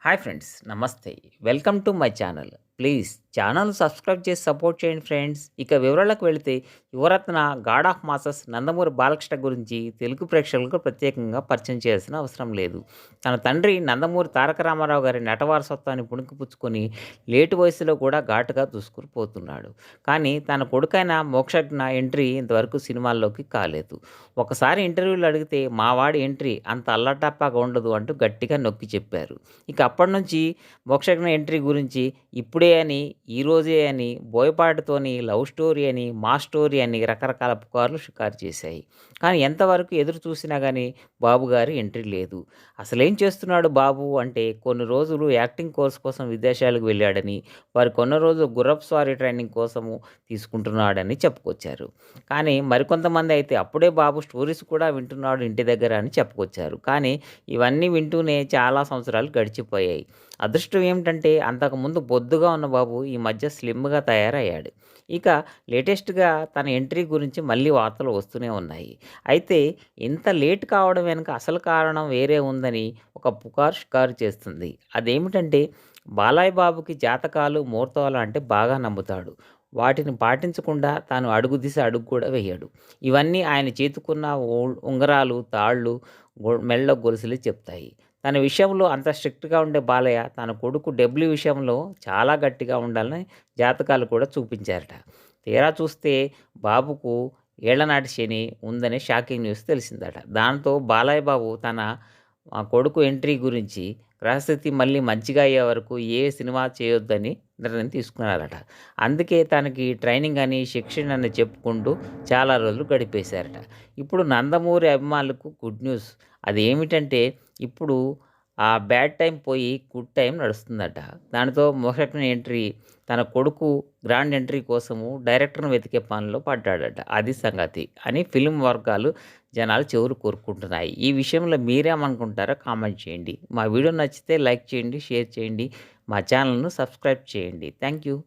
Hi friends, నమస్తే. Welcome to my channel. Please channel subscribe చేసి support చేయండి friends. ఇక వివరాలకు వెళితే, Yuvaratna God of masses Nandamuri Balakrishna గురించి తెలుగు ప్రేక్షకులకు ప్రత్యేకంగా పరిచయం చేయాల్సిన అవసరం లేదు. తన తండ్రి నందమూరి తారక రామారావు గారి నట వారసత్వాన్ని పుణికిపుచ్చుకొని లేటు వయసులో కూడా ఘాటుగా దూసుకుని పోతున్నాడు. కానీ తన కొడుకైన మోక్షజ్ఞ ఎంట్రీ ఇంతవరకు సినిమాల్లోకి కాలేదు. ఒకసారి ఇంటర్వ్యూలో అడిగితే మా వాడి ఎంట్రీ అంత అల్లటప్పగా ఉండదు అంటూ గట్టిగా నొక్కి చెప్పారు. ఇక అప్పటినుంచి మోక్షజ్ఞ ఎంట్రీ గురించి ఇప్పుడే అని, ఈరోజే అని, బోయపాటితోని లవ్ స్టోరీ అని, మా స్టోరీ అని రకరకాల పుకార్లు షికారు చేశాయి. కానీ ఎంతవరకు ఎదురు చూసినా గానీ బాబు గారి ఎంట్రీ లేదు. అసలేం చేస్తున్నాడు బాబు అంటే, కొన్ని రోజులు యాక్టింగ్ కోర్స్ కోసం విదేశాలకు వెళ్ళాడని, కొన్ని రోజులు గుర్రపు స్వారీ ట్రైనింగ్ కోసము తీసుకుంటున్నాడని చెప్పుకొచ్చారు. కానీ మరికొంతమంది అయితే అప్పుడే బాబు స్టోరీస్ కూడా వింటున్నాడు ఇంటి దగ్గర అని చెప్పుకొచ్చారు. కానీ ఇవన్నీ వింటూనే చాలా సంవత్సరాలు గడిచిపోయాయి. అదృష్టం ఏమిటంటే, అంతకుముందు బొద్దుగా ఉన్న బాబు ఈ మధ్య స్లిమ్‌గా తయారయ్యాడు. ఇక లేటెస్ట్‌గా తన ఎంట్రీ గురించి మళ్ళీ వార్తలు వస్తూనే ఉన్నాయి. అయితే ఇంత లేట్ కావడం వెనుక అసలు కారణం వేరే ఉందని ఒక పుకారు షికారు చేస్తుంది. అదేమిటంటే, బాలయ్య బాబుకి జాతకాలు, ముహూర్తాలు అంటే బాగా నమ్ముతాడు. వాటిని పాటించకుండా తాను అడుగు దిశ అడుగు కూడా వేయడు. ఇవన్నీ ఆయన చేతికున్న ఉంగరాలు, తాళ్ళు, మెడలో గొలుసులే చెప్తాయి. తన విషయంలో అంత స్ట్రిక్ట్‌గా ఉండే బాలయ్య తన కొడుకు డబ్ల్యూ విషయంలో చాలా గట్టిగా ఉండాలని జాతకాలు కూడా చూపించారట. తీరా చూస్తే బాబుకు ఏళ్లనాటి శని ఉందనే షాకింగ్ న్యూస్ తెలిసిందట. దాంతో బాలయ్య బాబు తన కొడుకు ఎంట్రీ గురించి గ్రహస్థితి మళ్ళీ మంచిగా అయ్యే వరకు ఏ సినిమా చేయొద్దని నిర్ణయం తీసుకున్నారట. అందుకే తనకి ట్రైనింగ్ అని, శిక్షణ అని చెప్పుకుంటూ చాలా రోజులు గడిపేశారట. ఇప్పుడు నందమూరి అభిమానులకు గుడ్ న్యూస్. అదేమిటంటే, ఇప్పుడు ఆ బ్యాడ్ టైం పోయి గుడ్ టైం నడుస్తుందట. దానితో మోక్షజ్ఞ ఎంట్రీ తన కొడుకు గ్రాండ్ ఎంట్రీ కోసము డైరెక్టర్‌ని వెతికే పనిలో పడ్డాడట. అది సంగతి అని ఫిల్మ్ వర్గాలు, జనాలు చెవులు కోరుకుంటున్నాయి. ఈ విషయంలో మీరేమనుకుంటారో కామెంట్ చేయండి. మా వీడియో నచ్చితే లైక్ చేయండి, షేర్ చేయండి. మా ఛానల్‌ను సబ్స్క్రైబ్ చేయండి. Thank you.